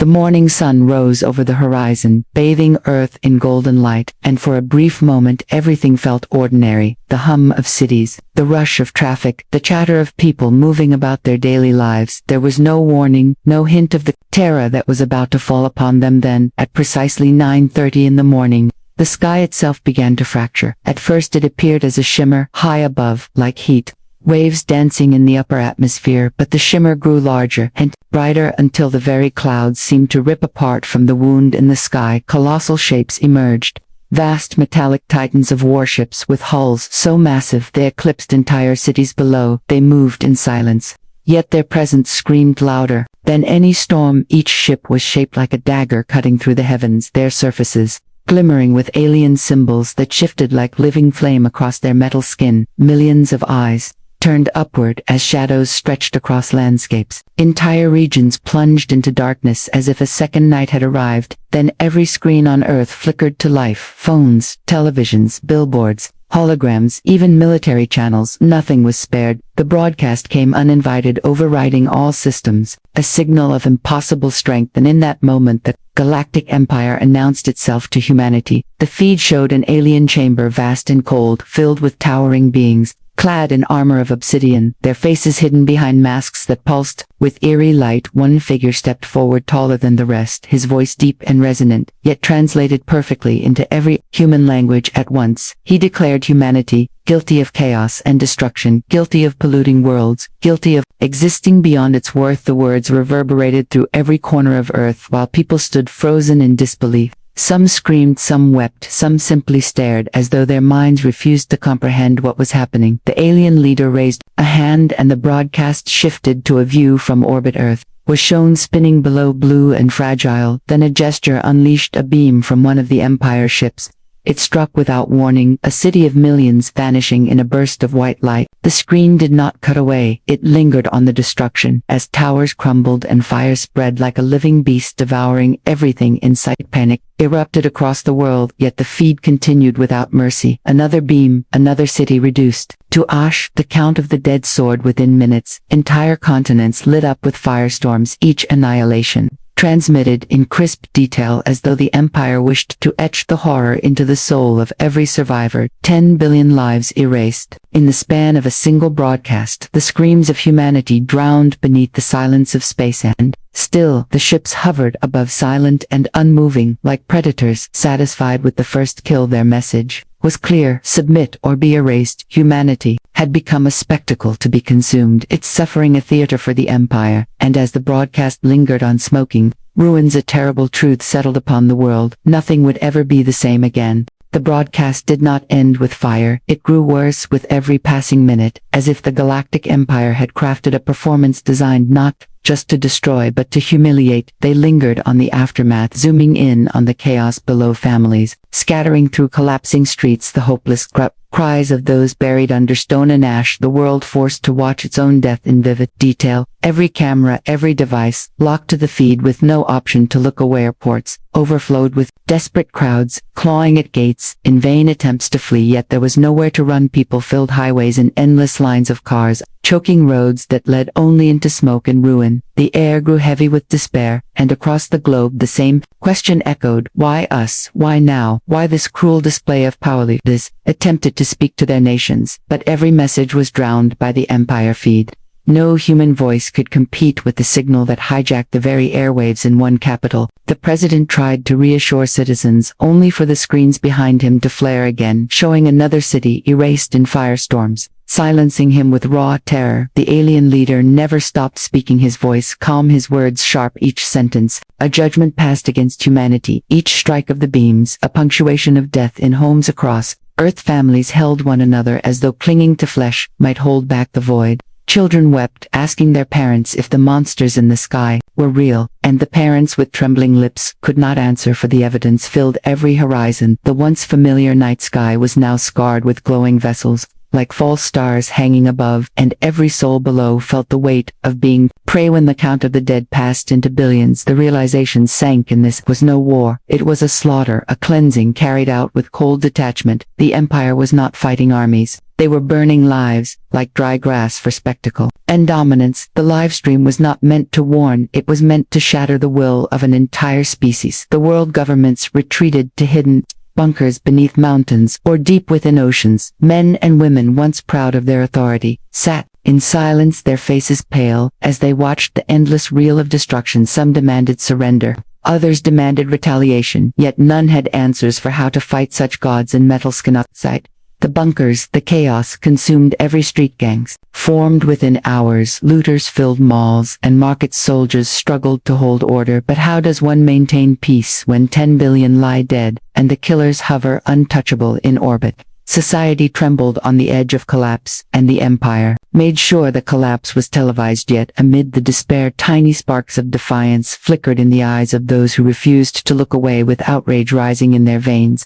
The morning sun rose over the horizon, bathing Earth in golden light, and for a brief moment everything felt ordinary. The hum of cities, the rush of traffic, the chatter of people moving about their daily lives. There was no warning, no hint of the terror that was about to fall upon them then. At precisely 9:30 in the morning, the sky itself began to fracture. At first it appeared as a shimmer, high above, like heat waves dancing in the upper atmosphere, but the shimmer grew larger and brighter until the very clouds seemed to rip apart from the wound in the sky. Colossal shapes emerged, vast metallic titans of warships with hulls so massive they eclipsed entire cities below. They moved in silence, yet their presence screamed louder than any storm. Each ship was shaped like a dagger cutting through the heavens, their surfaces glimmering with alien symbols that shifted like living flame across their metal skin. Millions of eyes turned upward as shadows stretched across landscapes. Entire regions plunged into darkness as if a second night had arrived. Then every screen on Earth flickered to life. Phones, televisions, billboards, holograms, even military channels. Nothing was spared. The broadcast came uninvited, overriding all systems, a signal of impossible strength, and in that moment the Galactic Empire announced itself to humanity. The feed showed an alien chamber, vast and cold, filled with towering beings, clad in armor of obsidian, their faces hidden behind masks that pulsed with eerie light. One figure stepped forward, taller than the rest, his voice deep and resonant, yet translated perfectly into every human language at once. He declared humanity guilty of chaos and destruction, guilty of polluting worlds, guilty of existing beyond its worth. The words reverberated through every corner of Earth while people stood frozen in disbelief. Some screamed, some wept, some simply stared as though their minds refused to comprehend what was happening. The alien leader raised a hand and the broadcast shifted to a view from orbit. Earth was shown spinning below, blue and fragile. Then a gesture unleashed a beam from one of the Empire ships. It struck without warning, a city of millions vanishing in a burst of white light. The screen did not cut away, it lingered on the destruction, as towers crumbled and fire spread like a living beast devouring everything in sight. Panic erupted across the world, yet the feed continued without mercy. Another beam, another city reduced to ash. The count of the dead soared within minutes. Entire continents lit up with firestorms, each annihilation transmitted in crisp detail as though the Empire wished to etch the horror into the soul of every survivor. 10 billion lives erased. In the span of a single broadcast, the screams of humanity drowned beneath the silence of space, and still the ships hovered above, silent and unmoving, like predators satisfied with the first kill. Their message was clear: submit or be erased. Humanity had become a spectacle to be consumed, its suffering a theater for the Empire, and as the broadcast lingered on smoking ruins, a terrible truth settled upon the world: nothing would ever be the same again. The broadcast did not end with fire, it grew worse with every passing minute, as if the Galactic Empire had crafted a performance designed not just to destroy but to humiliate. They lingered on the aftermath, zooming in on the chaos below. Families scattering through collapsing streets, the hopeless cries of those buried under stone and ash, the world forced to watch its own death in vivid detail. Every camera, every device, locked to the feed with no option to look away. Airports overflowed with desperate crowds, clawing at gates in vain attempts to flee, yet there was nowhere to run. People filled highways in endless lines of cars, choking roads that led only into smoke and ruin. The air grew heavy with despair, and across the globe the same question echoed: why us? Why now? Why this cruel display of power? Leaders attempted to speak to their nations, but every message was drowned by the Empire feed. No human voice could compete with the signal that hijacked the very airwaves in one capital. The president tried to reassure citizens, only for the screens behind him to flare again, showing another city erased in firestorms, silencing him with raw terror. The alien leader never stopped speaking, his voice calm, his words sharp, each sentence a judgment passed against humanity, each strike of the beams a punctuation of death in homes across Earth. Families held one another as though clinging to flesh might hold back the void. Children wept, asking their parents if the monsters in the sky were real, and the parents with trembling lips could not answer, for the evidence filled every horizon. The once familiar night sky was now scarred with glowing vessels, like false stars hanging above, and every soul below felt the weight of being prey. When the count of the dead passed into billions, the realization sank, and this was no war. It was a slaughter, a cleansing carried out with cold detachment. The Empire was not fighting armies. They were burning lives, like dry grass for spectacle and dominance. The livestream was not meant to warn, it was meant to shatter the will of an entire species. The world governments retreated to hidden bunkers beneath mountains or deep within oceans. Men and women, once proud of their authority, sat in silence, their faces pale, as they watched the endless reel of destruction. Some demanded surrender, others demanded retaliation, yet none had answers for how to fight such gods in metal. Genocide. The bunkers, the chaos, consumed every street. Gangs formed within hours, looters filled malls, and market soldiers struggled to hold order. But how does one maintain peace when 10 billion lie dead, and the killers hover untouchable in orbit? Society trembled on the edge of collapse, and the Empire made sure the collapse was televised. Yet amid the despair, tiny sparks of defiance flickered in the eyes of those who refused to look away, with outrage rising in their veins.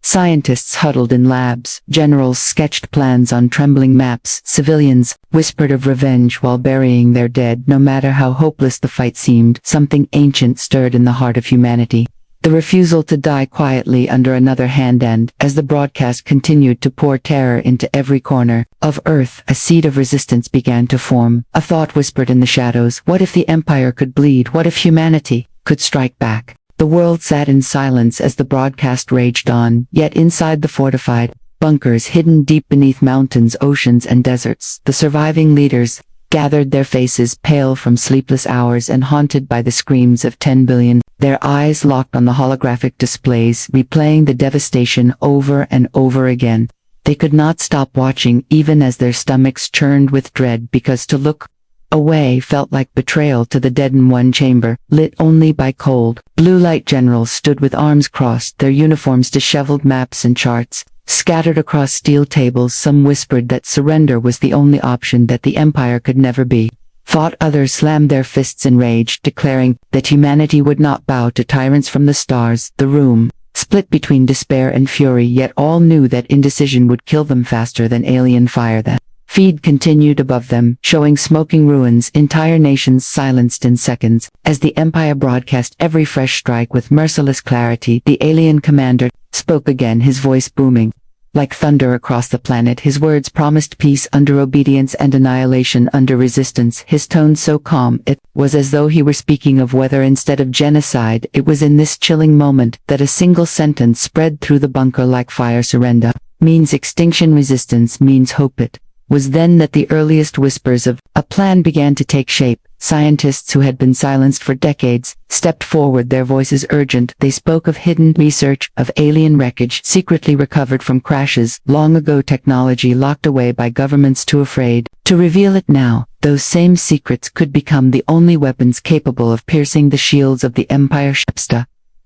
Scientists huddled in labs, generals sketched plans on trembling maps, civilians whispered of revenge while burying their dead. No matter how hopeless the fight seemed, something ancient stirred in the heart of humanity. The refusal to die quietly under another hand, and, as the broadcast continued to pour terror into every corner of Earth, a seed of resistance began to form. A thought whispered in the shadows: what if the Empire could bleed? What if humanity could strike back? The world sat in silence as the broadcast raged on, yet inside the fortified bunkers hidden deep beneath mountains, oceans, and deserts, the surviving leaders gathered, their faces pale from sleepless hours and haunted by the screams of 10 billion, their eyes locked on the holographic displays, replaying the devastation over and over again. They could not stop watching, even as their stomachs churned with dread, because to look away felt like betrayal to the dead. In one chamber, lit only by cold blue light, generals stood with arms crossed, their uniforms disheveled, maps and charts scattered across steel tables. Some whispered that surrender was the only option, that the Empire could never be fought. Others slammed their fists in rage, declaring that humanity would not bow to tyrants from the stars. The room split between despair and fury, yet all knew that indecision would kill them faster than alien fire. That feed continued above them, showing smoking ruins, entire nations silenced in seconds, as the Empire broadcast every fresh strike with merciless clarity. The alien commander spoke again, his voice booming like thunder across the planet. His words promised peace under obedience and annihilation under resistance, his tone so calm it was as though he were speaking of weather instead of genocide. It was in this chilling moment that a single sentence spread through the bunker like fire: surrender means extinction, resistance means hope. It was then that the earliest whispers of a plan began to take shape. Scientists who had been silenced for decades stepped forward, their voices urgent. They spoke of hidden research, of alien wreckage secretly recovered from crashes long ago, technology locked away by governments too afraid to reveal it. Now, those same secrets could become the only weapons capable of piercing the shields of the Empire.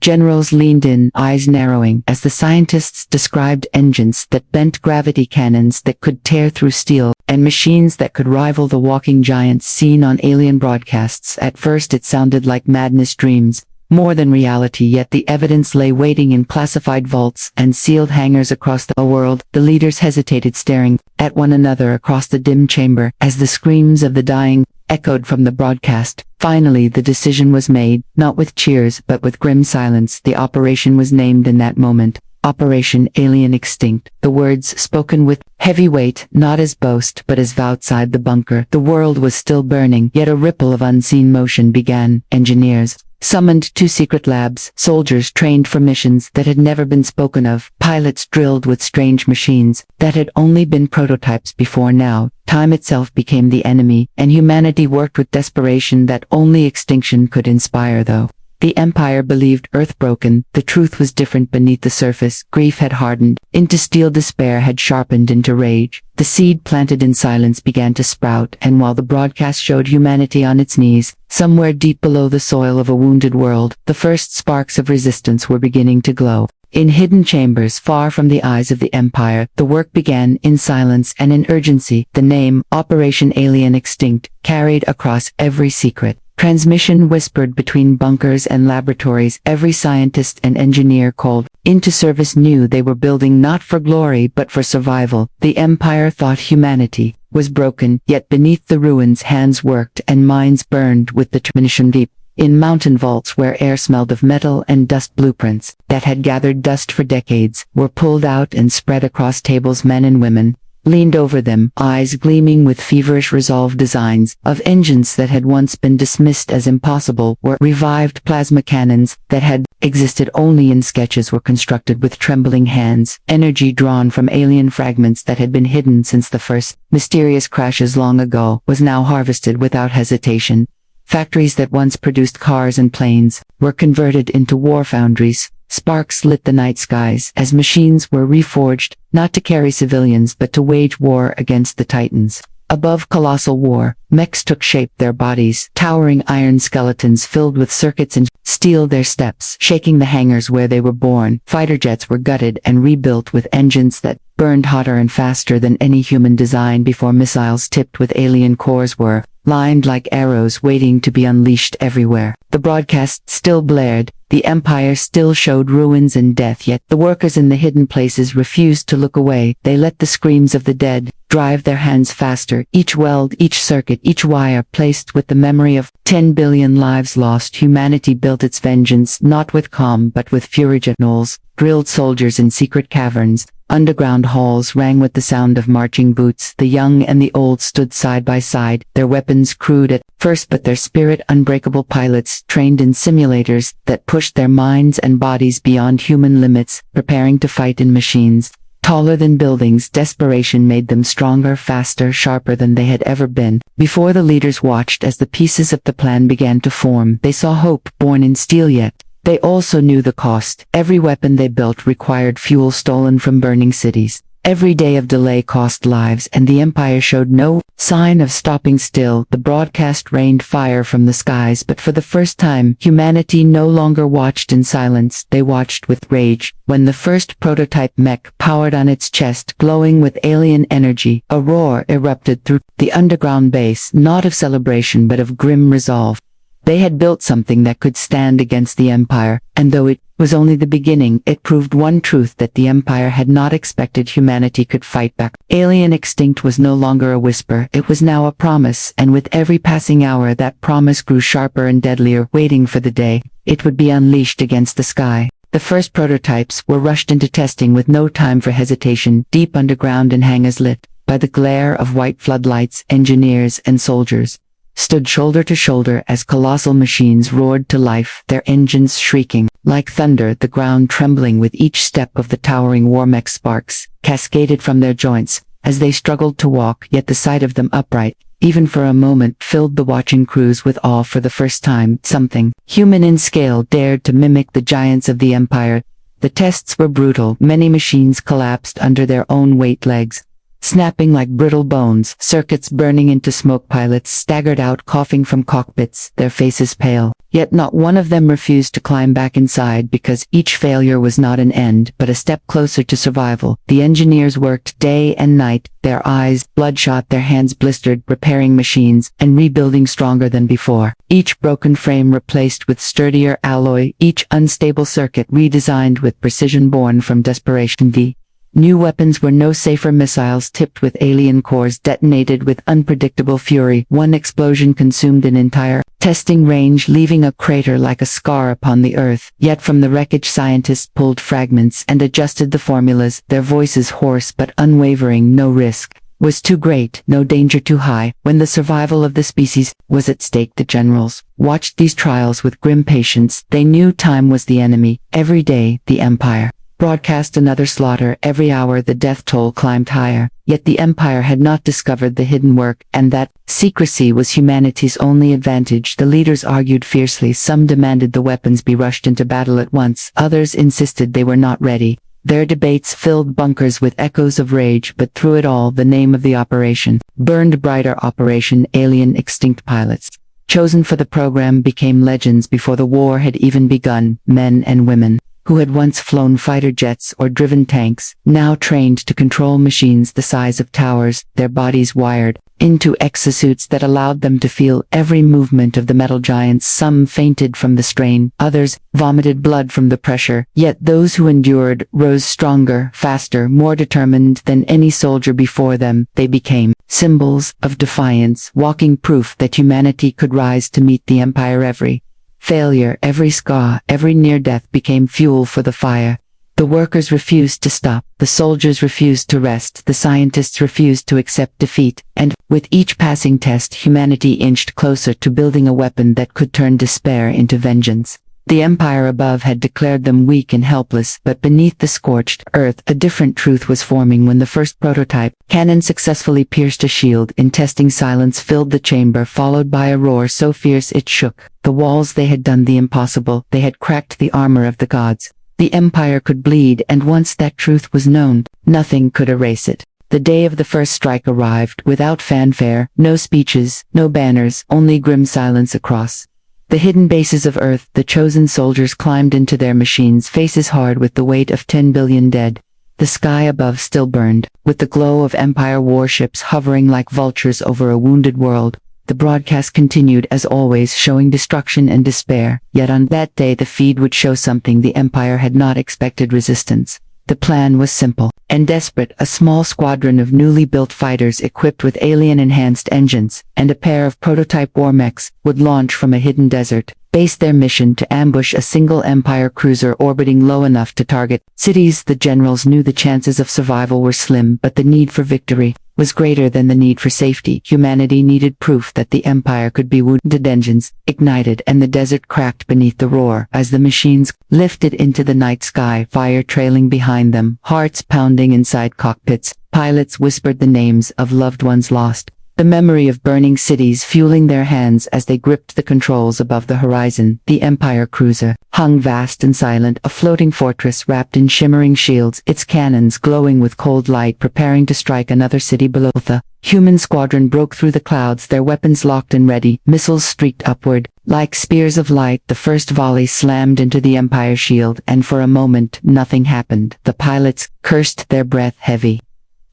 Generals leaned in, eyes narrowing, as the scientists described engines that bent gravity, cannons that could tear through steel, and machines that could rival the walking giants seen on alien broadcasts. At first it sounded like madness, dreams, more than reality, yet the evidence lay waiting in classified vaults and sealed hangars across the world. The leaders hesitated, staring at one another across the dim chamber, as the screams of the dying echoed from the broadcast. Finally, the decision was made, not with cheers but with grim silence. The operation was named in that moment: Operation Alien Extinct. The words spoken with heavy weight, not as boast but as vow. Outside the bunker, the world was still burning, yet a ripple of unseen motion began. Engineers summoned to secret labs, soldiers trained for missions that had never been spoken of, pilots drilled with strange machines that had only been prototypes before. Now, time itself became the enemy, and humanity worked with desperation that only extinction could inspire. Though the Empire believed Earth broken, the truth was different. Beneath the surface, grief had hardened into steel, despair had sharpened into rage. The seed planted in silence began to sprout, and while the broadcast showed humanity on its knees, somewhere deep below the soil of a wounded world, the first sparks of resistance were beginning to glow. In hidden chambers far from the eyes of the Empire, the work began in silence and in urgency. The name, Operation Alien Extinct, carried across every secret Transmission whispered between bunkers and laboratories. Every scientist and engineer called into service knew they were building not for glory but for survival. The Empire thought humanity was broken, yet beneath the ruins hands worked and minds burned with determination. Deep in mountain vaults where air smelled of metal and dust, blueprints that had gathered dust for decades were pulled out and spread across tables. Men and women leaned over them, eyes gleaming with feverish resolve. Designs of engines that had once been dismissed as impossible were revived. Plasma cannons that had existed only in sketches were constructed with trembling hands. Energy drawn from alien fragments that had been hidden since the first mysterious crashes long ago was now harvested without hesitation. Factories that once produced cars and planes were converted into war foundries. Sparks lit the night skies as machines were reforged, not to carry civilians but to wage war against the Titans. Above colossal war, mechs took shape, their bodies, towering iron skeletons filled with circuits and steel, their steps shaking the hangars where they were born. Fighter jets were gutted and rebuilt with engines that burned hotter and faster than any human design before. Missiles tipped with alien cores were lined like arrows waiting to be unleashed everywhere. The broadcast still blared. The Empire still showed ruins and death, yet the workers in the hidden places refused to look away. They let the screams of the dead drive their hands faster, each weld, each circuit, each wire placed with the memory of 10 billion lives lost. Humanity built its vengeance not with calm but with fury. Gnolls drilled soldiers in secret caverns. Underground halls rang with the sound of marching boots. The young and the old stood side by side, their weapons crude at first but their spirit unbreakable. Pilots trained in simulators that pushed their minds and bodies beyond human limits, preparing to fight in machines taller than buildings. Desperation made them stronger, faster, sharper than they had ever been. Before the leaders watched as the pieces of the plan began to form, they saw hope born in steel, yet they also knew the cost. Every weapon they built required fuel stolen from burning cities. Every day of delay cost lives, and the Empire showed no sign of stopping still. The broadcast rained fire from the skies, but for the first time, humanity no longer watched in silence. They watched with rage. When the first prototype mech powered on its chest, glowing with alien energy, a roar erupted through the underground base, not of celebration but of grim resolve. They had built something that could stand against the Empire, and though it was only the beginning, it proved one truth that the Empire had not expected humanity could fight back. Alien extinct was no longer a whisper, it was now a promise, and with every passing hour that promise grew sharper and deadlier, waiting for the day it would be unleashed against the sky. The first prototypes were rushed into testing with no time for hesitation. Deep underground in hangars lit by the glare of white floodlights, engineers and soldiers stood shoulder to shoulder as colossal machines roared to life, their engines shrieking like thunder, the ground trembling with each step of the towering war mech. Sparks cascaded from their joints as they struggled to walk, yet the sight of them upright, even for a moment, filled the watching crews with awe. For the first time, something human in scale dared to mimic the giants of the Empire. The tests were brutal. Many machines collapsed under their own weight, legs snapping like brittle bones, circuits burning into smoke. Pilots staggered out, coughing from cockpits, their faces pale. Yet not one of them refused to climb back inside, because each failure was not an end, but a step closer to survival. The engineers worked day and night, their eyes bloodshot, their hands blistered, repairing machines and rebuilding stronger than before. Each broken frame replaced with sturdier alloy, each unstable circuit redesigned with precision born from desperation. The new weapons were no safer. Missiles tipped with alien cores detonated with unpredictable fury. One explosion consumed an entire testing range, leaving a crater like a scar upon the earth. Yet from the wreckage, scientists pulled fragments and adjusted the formulas, their voices hoarse but unwavering. No risk was too great, no danger too high. When the survival of the species was at stake, the generals watched these trials with grim patience. They knew time was the enemy. Every day, the Empire broadcast another slaughter. Every hour the death toll climbed higher. Yet the Empire had not discovered the hidden work, and that secrecy was humanity's only advantage. The leaders argued fiercely. Some demanded the weapons be rushed into battle at once. Others insisted they were not ready. Their debates filled bunkers with echoes of rage, but through it all the name of the operation burned brighter. Operation Alien. Extinct pilots chosen for the program became legends before the war had even begun. Men and women who had once flown fighter jets or driven tanks, now trained to control machines the size of towers, their bodies wired into exosuits that allowed them to feel every movement of the metal giants. Some fainted from the strain, others vomited blood from the pressure, yet those who endured rose stronger, faster, more determined than any soldier before them. They became symbols of defiance, walking proof that humanity could rise to meet the Empire. Every failure, every scar, every near-death became fuel for the fire. The workers refused to stop, the soldiers refused to rest, the scientists refused to accept defeat, and, with each passing test, humanity inched closer to building a weapon that could turn despair into vengeance. The Empire above had declared them weak and helpless, but beneath the scorched earth a different truth was forming. When the first prototype cannon successfully pierced a shield in testing, silence filled the chamber, followed by a roar so fierce it shook the walls. They had done the impossible, they had cracked the armor of the gods. The Empire could bleed, and once that truth was known, nothing could erase it. The day of the first strike arrived, without fanfare, no speeches, no banners, only grim silence across the hidden bases of Earth. The chosen soldiers climbed into their machines, faces hard with the weight of 10 billion dead. The sky above still burned, with the glow of Empire warships hovering like vultures over a wounded world. The broadcast continued as always, showing destruction and despair, yet on that day the feed would show something the Empire had not expected: resistance. The plan was simple and desperate: a small squadron of newly built fighters equipped with alien-enhanced engines, and a pair of prototype war mechs, would launch from a hidden desert, base their mission to ambush a single Empire cruiser orbiting low enough to target cities. The generals knew the chances of survival were slim, but the need for victory was greater than the need for safety. Humanity needed proof that the Empire could be wounded. Engines ignited, and the desert cracked beneath the roar as the machines lifted into the night sky, fire trailing behind them, hearts pounding inside cockpits. Pilots whispered the names of loved ones lost, the memory of burning cities fueling their hands as they gripped the controls above the horizon. The Empire cruiser hung vast and silent, a floating fortress wrapped in shimmering shields, its cannons glowing with cold light, preparing to strike another city below. The human squadron broke through the clouds, their weapons locked and ready, missiles streaked upward like spears of light. The first volley slammed into the Empire shield, and for a moment nothing happened. The pilots cursed, their breath heavy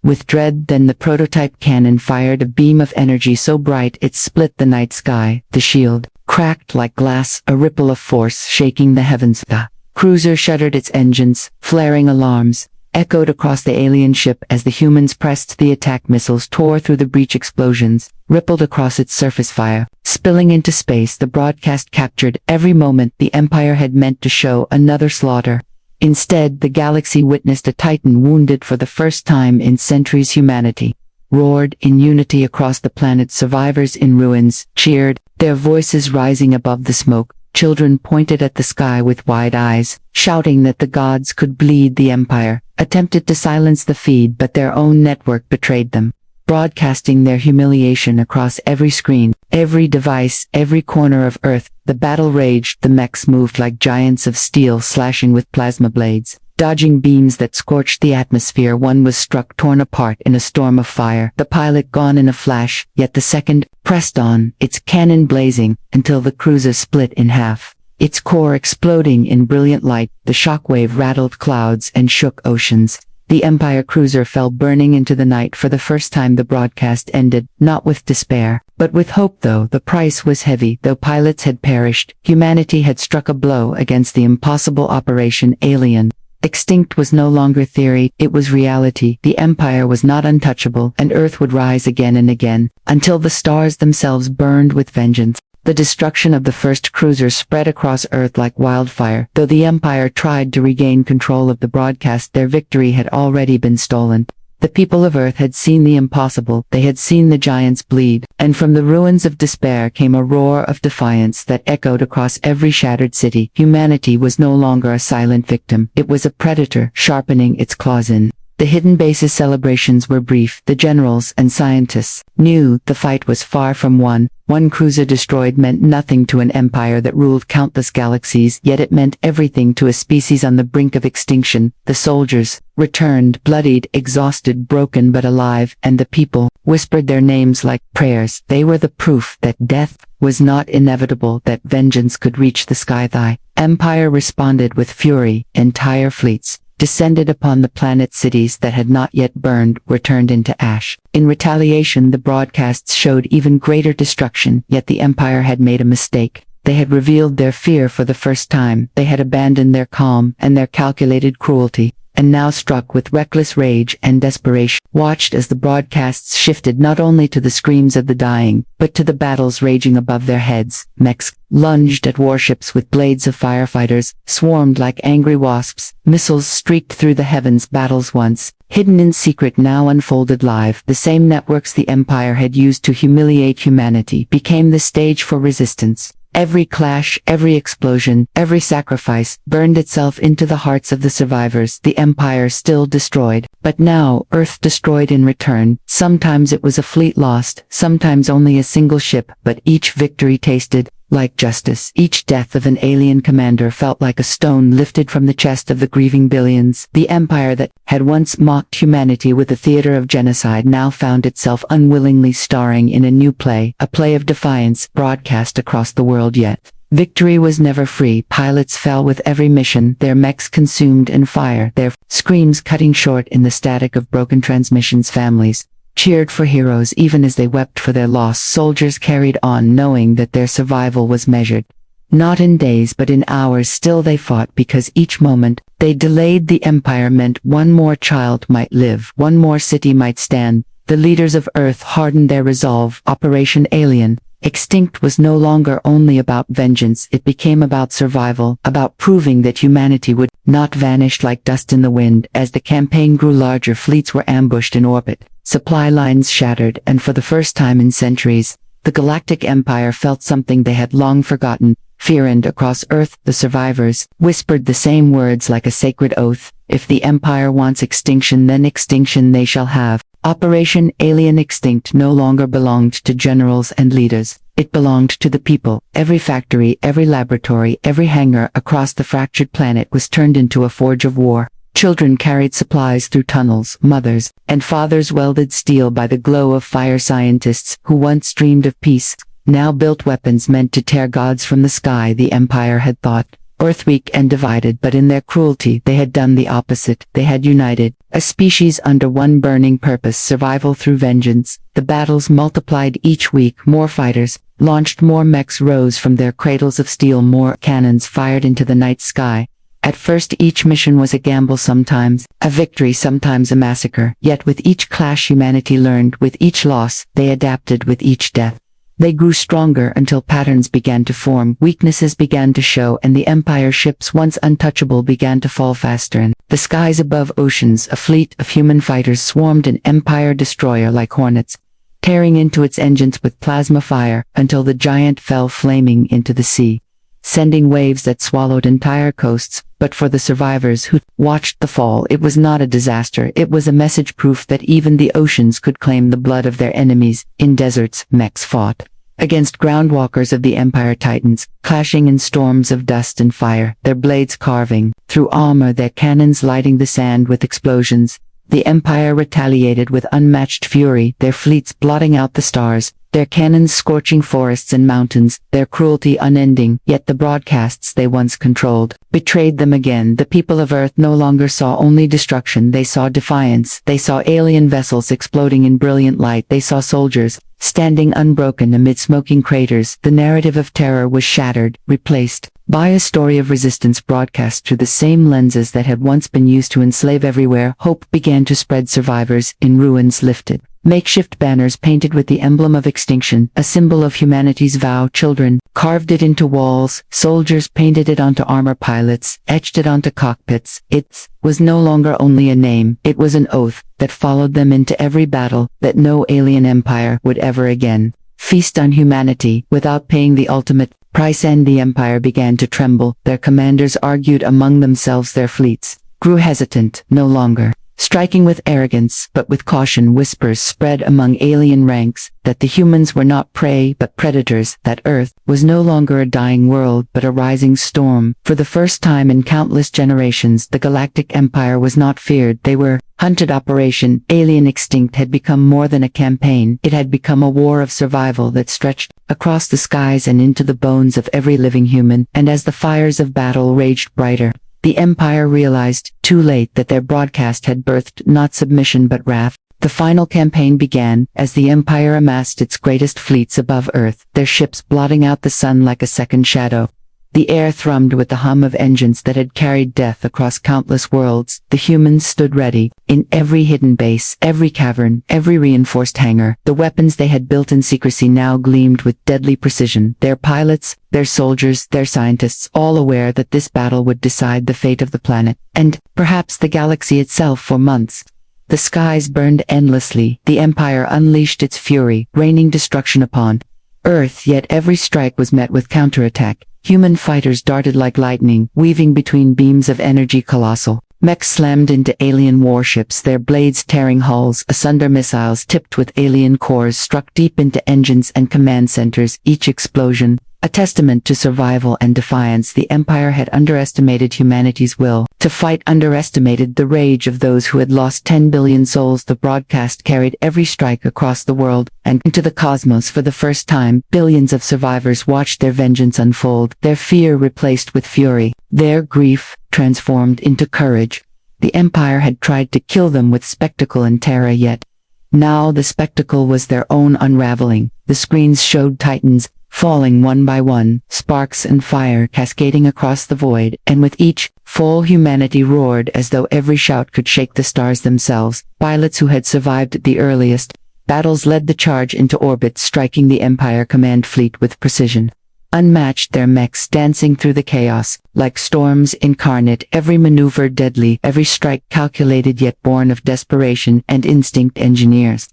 with dread. Then the prototype cannon fired a beam of energy so bright it split the night sky. The shield cracked like glass, a ripple of force shaking the heavens. The cruiser shuddered, its engines, flaring alarms, echoed across the alien ship as the humans pressed the attack. Missiles tore through the breach, explosions rippled across its surface, fire spilling into space. The broadcast captured every moment the Empire had meant to show another slaughter. Instead, the galaxy witnessed a Titan wounded for the first time in centuries. Humanity roared in unity across the planet. Survivors in ruins cheered, their voices rising above the smoke. Children pointed at the sky with wide eyes, shouting that the gods could bleed. The Empire attempted to silence the feed, but their own network betrayed them, broadcasting their humiliation across every screen, every device, every corner of Earth. The battle raged, the mechs moved like giants of steel, slashing with plasma blades, dodging beams that scorched the atmosphere. One was struck, torn apart in a storm of fire, the pilot gone in a flash, yet the second pressed on, its cannon blazing, until the cruiser split in half, its core exploding in brilliant light. The shockwave rattled clouds and shook oceans. The Empire cruiser fell burning into the night. For the first time the broadcast ended, not with despair, but with hope. Though the price was heavy, though pilots had perished, humanity had struck a blow against the impossible. Operation Alien Extinct was no longer theory, it was reality. The Empire was not untouchable, and Earth would rise again and again, until the stars themselves burned with vengeance. The destruction of the first cruiser spread across Earth like wildfire. Though the Empire tried to regain control of the broadcast, their victory had already been stolen. The people of Earth had seen the impossible, they had seen the giants bleed, and from the ruins of despair came a roar of defiance that echoed across every shattered city. Humanity was no longer a silent victim, it was a predator sharpening its claws in. The hidden bases celebrations were brief. The generals and scientists knew the fight was far from won. One cruiser destroyed meant nothing to an empire that ruled countless galaxies, yet it meant everything to a species on the brink of extinction. The soldiers returned, bloodied, exhausted, broken but alive, and the people whispered their names like prayers. They were the proof that death was not inevitable, that vengeance could reach the sky. The empire responded with fury. Entire fleets descended upon the planet. Cities that had not yet burned were turned into ash. In retaliation, the broadcasts showed even greater destruction, yet the Empire had made a mistake. They had revealed their fear for the first time. They had abandoned their calm and their calculated cruelty, and now struck with reckless rage and desperation, watched as the broadcasts shifted not only to the screams of the dying, but to the battles raging above their heads. Mechs lunged at warships with blades of firefighters, swarmed like angry wasps. Missiles streaked through the heavens. Battles once hidden in secret now unfolded live. The same networks the Empire had used to humiliate humanity became the stage for resistance. Every clash, every explosion, every sacrifice burned itself into the hearts of the survivors. The Empire still destroyed, but now Earth destroyed in return. Sometimes it was a fleet lost, sometimes only a single ship, but each victory tasted like justice. Each death of an alien commander felt like a stone lifted from the chest of the grieving billions. The Empire that had once mocked humanity with a theater of genocide now found itself unwillingly starring in a new play, a play of defiance broadcast across the world. Yet victory was never free. Pilots fell with every mission, their mechs consumed in fire, their screams cutting short in the static of broken transmissions. Families cheered for heroes even as they wept for their loss. Soldiers carried on knowing that their survival was measured not in days but in hours. Still they fought because each moment they delayed the Empire meant one more child might live, one more city might stand. The leaders of Earth hardened their resolve. Operation Alien Extinct was no longer only about vengeance, it became about survival, about proving that humanity would not vanish like dust in the wind. As the campaign grew larger, fleets were ambushed in orbit, supply lines shattered, and for the first time in centuries, the Galactic Empire felt something they had long forgotten, fear. And across Earth, the survivors whispered the same words like a sacred oath: if the Empire wants extinction, then extinction they shall have. Operation Alien Extinct no longer belonged to generals and leaders. It belonged to the people. Every factory, every laboratory, every hangar across the fractured planet was turned into a forge of war. Children carried supplies through tunnels, mothers and fathers welded steel by the glow of fire. Scientists who once dreamed of peace now built weapons meant to tear gods from the sky. The Empire had thought Earth weak and divided, but in their cruelty they had done the opposite. They had united a species under one burning purpose: survival through vengeance. The battles multiplied each week. More fighters launched, more mechs rose from their cradles of steel, more cannons fired into the night sky. At first each mission was a gamble, sometimes a victory, sometimes a massacre. Yet with each clash humanity learned, with each loss they adapted, with each death they grew stronger until patterns began to form, weaknesses began to show, and the Empire ships once untouchable began to fall faster. In the skies above oceans, a fleet of human fighters swarmed an Empire destroyer like hornets, tearing into its engines with plasma fire until the giant fell flaming into the sea, sending waves that swallowed entire coasts. But for the survivors who watched the fall, it was not a disaster. It was a message, proof that even the oceans could claim the blood of their enemies. In deserts, mechs fought against groundwalkers of the Empire Titans, clashing in storms of dust and fire, their blades carving through armor, their cannons lighting the sand with explosions. The Empire retaliated with unmatched fury, their fleets blotting out the stars, their cannons scorching forests and mountains, their cruelty unending. Yet the broadcasts they once controlled betrayed them again. The people of Earth no longer saw only destruction, they saw defiance. They saw alien vessels exploding in brilliant light. They saw soldiers standing unbroken amid smoking craters. The narrative of terror was shattered, replaced by a story of resistance broadcast through the same lenses that had once been used to enslave. Everywhere, hope began to spread. Survivors in ruins lifted makeshift banners painted with the emblem of extinction, a symbol of humanity's vow. Children carved it into walls, soldiers painted it onto armor, pilots etched it onto cockpits. It was no longer only a name, it was an oath that followed them into every battle, that no alien empire would ever again feast on humanity without paying the ultimate price. And the Empire began to tremble. Their commanders argued among themselves, their fleets grew hesitant, no longer striking with arrogance, but with caution. Whispers spread among alien ranks that the humans were not prey but predators, that Earth was no longer a dying world but a rising storm. For the first time in countless generations, the Galactic Empire was not feared, they were hunted. Operation Alien Extinct had become more than a campaign, it had become a war of survival that stretched across the skies and into the bones of every living human. And as the fires of battle raged brighter, The Empire realized, too late, that their broadcast had birthed not submission but wrath. The final campaign began, as the Empire amassed its greatest fleets above Earth, their ships blotting out the sun like a second shadow. The air thrummed with the hum of engines that had carried death across countless worlds. The humans stood ready. In every hidden base, every cavern, every reinforced hangar, the weapons they had built in secrecy now gleamed with deadly precision. Their pilots, their soldiers, their scientists, all aware that this battle would decide the fate of the planet, and, perhaps, the galaxy itself for months. The skies burned endlessly. The Empire unleashed its fury, raining destruction upon Earth, yet every strike was met with counterattack. Human fighters darted like lightning, weaving between beams of energy colossal. Mechs slammed into alien warships, their blades tearing hulls asunder. Missiles tipped with alien cores struck deep into engines and command centers, each explosion a testament to survival and defiance. The Empire had underestimated humanity's will to fight, underestimated the rage of those who had lost 10 billion souls. The broadcast carried every strike across the world and into the cosmos. For the first time, billions of survivors watched their vengeance unfold, their fear replaced with fury, their grief transformed into courage. The Empire had tried to kill them with spectacle and terror, yet now the spectacle was their own unraveling. The screens showed titans falling one by one, sparks and fire cascading across the void, and with each fall humanity roared as though every shout could shake the stars themselves. Pilots who had survived the earliest battles led the charge into orbit, striking the Empire command fleet with precision unmatched, their mechs dancing through the chaos like storms incarnate, every maneuver deadly, every strike calculated yet born of desperation and instinct. Engineers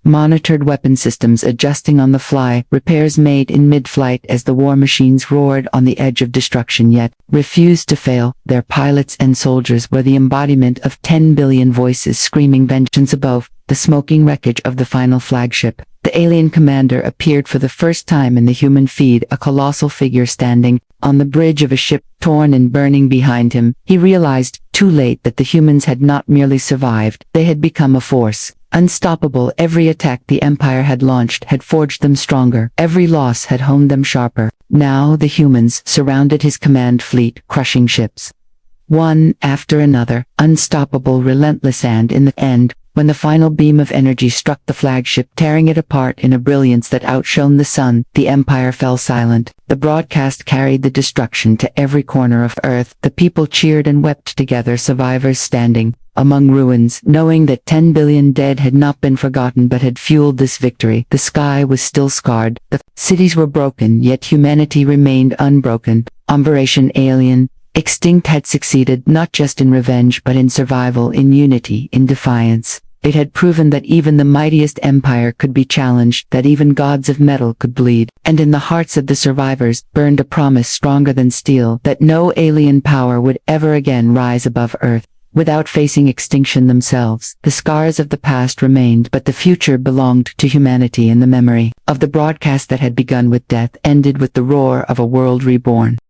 monitored weapon systems adjusting on the fly, repairs made in mid-flight as the war machines roared on the edge of destruction yet refused to fail. Their pilots and soldiers were the embodiment of 10 billion voices screaming vengeance. Above the smoking wreckage of the final flagship, the alien commander appeared for the first time in the human feed, a colossal figure standing on the bridge of a ship torn and burning behind him. He realized, too late, that the humans had not merely survived, they had become a force unstoppable. Every attack the Empire had launched had forged them stronger, every loss had honed them sharper. Now the humans surrounded his command fleet, crushing ships one after another, unstoppable, relentless, and in the end, when the final beam of energy struck the flagship, tearing it apart in a brilliance that outshone the sun, the Empire fell silent. The broadcast carried the destruction to every corner of Earth. The people cheered and wept together, survivors standing among ruins, knowing that 10 billion dead had not been forgotten but had fueled this victory. The sky was still scarred, the cities were broken, yet humanity remained unbroken. Operation Alien Extinct had succeeded not just in revenge but in survival, in unity, in defiance. It had proven that even the mightiest empire could be challenged, that even gods of metal could bleed, and in the hearts of the survivors burned a promise stronger than steel, that no alien power would ever again rise above Earth without facing extinction themselves. The scars of the past remained, but the future belonged to humanity, and the memory of the broadcast that had begun with death ended with the roar of a world reborn.